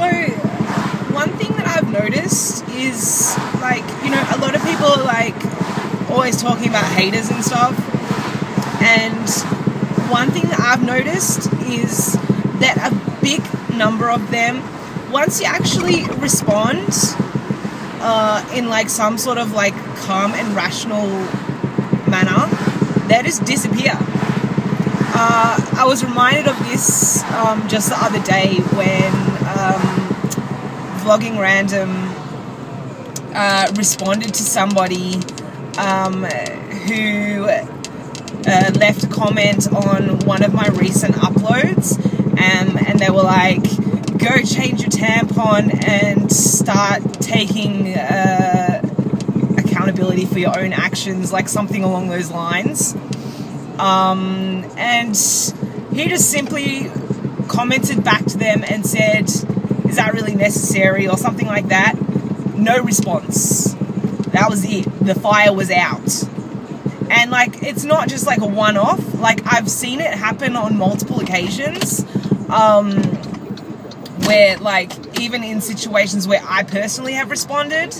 So one thing that I've noticed is, like, you know, a lot of people are like always talking about haters and stuff, and one thing that I've noticed is that a big number of them, once you actually respond in like some sort of like calm and rational manner, they just disappear. I was reminded of this just the other day when Vlogging Random responded to somebody who left a comment on one of my recent uploads, and they were like, go change your tampon and start taking accountability for your own actions, like something along those lines. And he just simply commented back to them and said, is that really necessary, or something like that. No response. That was it. The fire was out. And like, it's not just like a one-off. Like, I've seen it happen on multiple occasions, where like, even in situations where I personally have responded,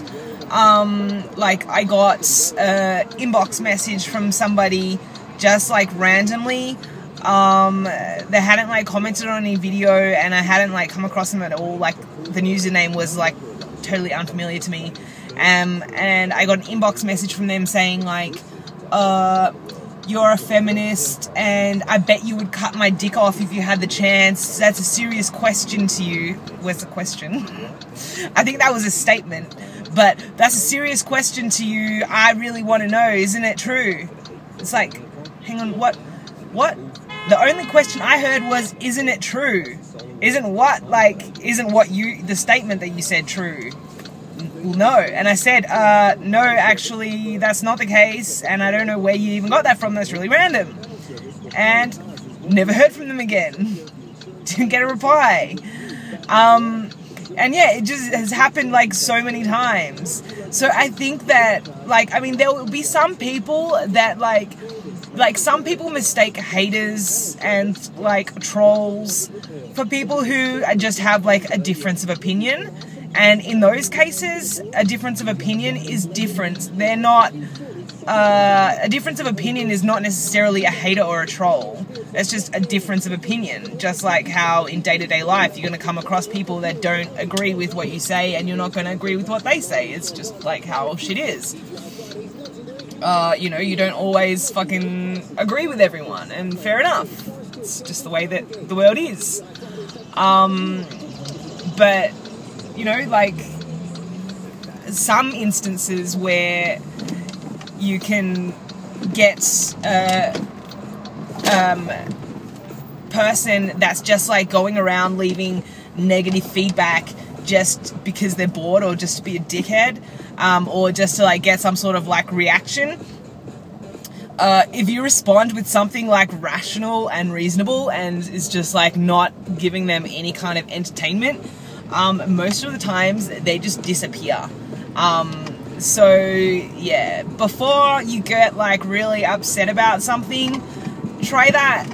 like I got an inbox message from somebody just like randomly. They hadn't like commented on any video, and I hadn't like come across them at all. Like, the username was like totally unfamiliar to me. And I got an inbox message from them saying like, you're a feminist and I bet you would cut my dick off if you had the chance. That's a serious question to you. Where's the question? I think that was a statement, but that's a serious question to you. I really want to know, isn't it true? It's like, hang on, what? The only question I heard was, isn't it true? Isn't what? Like, isn't what the statement that you said true? No. And I said, no, actually, that's not the case, and I don't know where you even got that from. That's really random. And never heard from them again. Didn't get a reply. And yeah, it just has happened like so many times. So I think that, like, I mean, there will be some people that like some people mistake haters and like trolls for people who just have like a difference of opinion. And in those cases, a difference of opinion is different. They're not, a difference of opinion is not necessarily a hater or a troll. It's just a difference of opinion. Just like how in day-to-day life, you're going to come across people that don't agree with what you say, and you're not going to agree with what they say. It's just like how shit is. You know, you don't always fucking agree with everyone, and fair enough. It's just the way that the world is. But, you know, like, some instances where you can get a person that's just like going around leaving negative feedback just because they're bored, or just to be a dickhead, or just to like get some sort of like reaction. If you respond with something like rational and reasonable and is just like not giving them any kind of entertainment, most of the times they just disappear. So yeah, before you get like really upset about something, try that,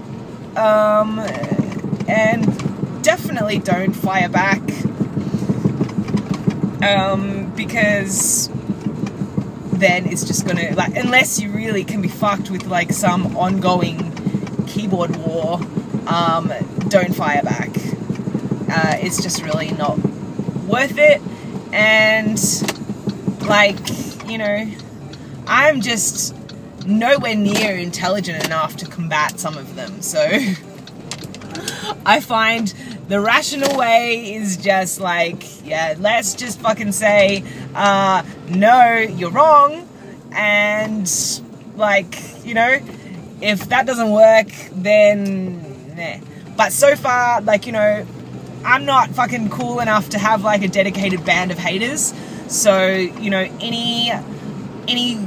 and definitely don't fire back, because then it's just gonna, like, unless you really can be fucked with like some ongoing keyboard war, don't fire back. It's just really not worth it. And like, you know, I'm just nowhere near intelligent enough to combat some of them, so I find the rational way is just like, yeah, let's just fucking say, no, you're wrong, and like, you know, if that doesn't work, then nah. But so far, like, you know, I'm not fucking cool enough to have like a dedicated band of haters. So, you know, any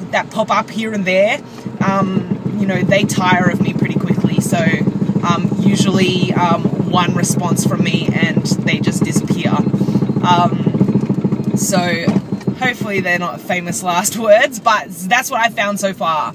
that pop up here and there, you know, they tire of me pretty quickly. So, usually one response from me and they just disappear. So hopefully they're not famous last words, but that's what I found so far.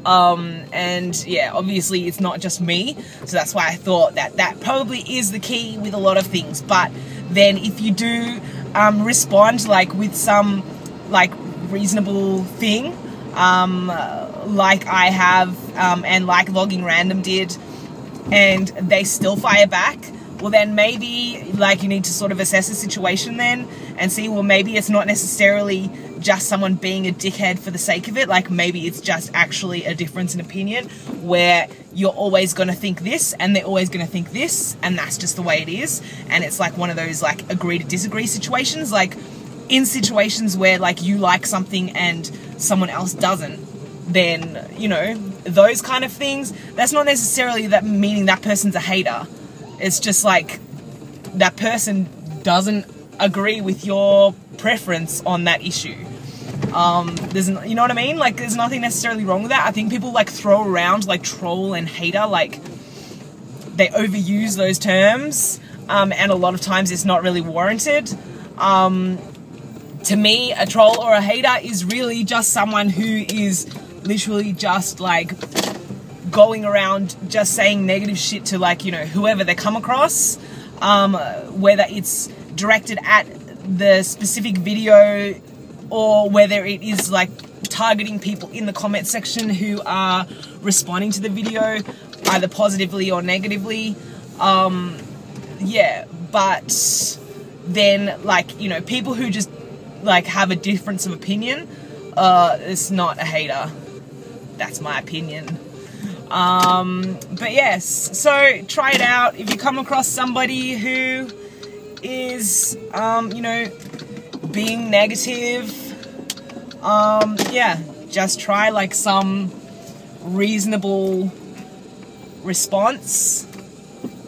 And yeah, obviously it's not just me, so that's why I thought that that probably is the key with a lot of things. But then if you do respond like with some like reasonable thing, like I have, and like Logging Random did, and they still fire back, well then maybe like you need to sort of assess the situation then and see, well, maybe it's not necessarily just someone being a dickhead for the sake of it. Like maybe it's just actually a difference in opinion where you're always going to think this and they're always going to think this, and that's just the way it is. And it's like one of those like agree to disagree situations. Like in situations where like you like something and someone else doesn't, then, you know, those kind of things, that's not necessarily that meaning that person's a hater. It's just like that person doesn't agree with your preference on that issue. You know what I mean? Like there's nothing necessarily wrong with that. I think people like throw around like troll and hater, like they overuse those terms, and a lot of times it's not really warranted. To me, a troll or a hater is really just someone who is literally just like going around just saying negative shit to, like, you know, whoever they come across, whether it's directed at the specific video or whether it is like targeting people in the comment section who are responding to the video either positively or negatively. Yeah, but then, like, you know, people who just like have a difference of opinion, it's not a hater. That's my opinion. But yes, so try it out. If you come across somebody who is, you know, being negative, yeah, just try like some reasonable response.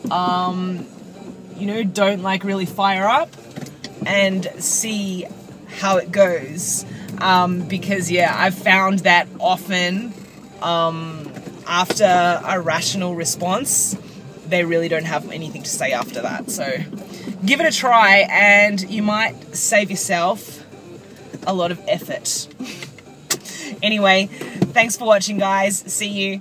You know, don't like really fire up and see how it goes. Because yeah, I've found that often, after a rational response, they really don't have anything to say after that. So give it a try and you might save yourself a lot of effort. Anyway, thanks for watching, guys. See you.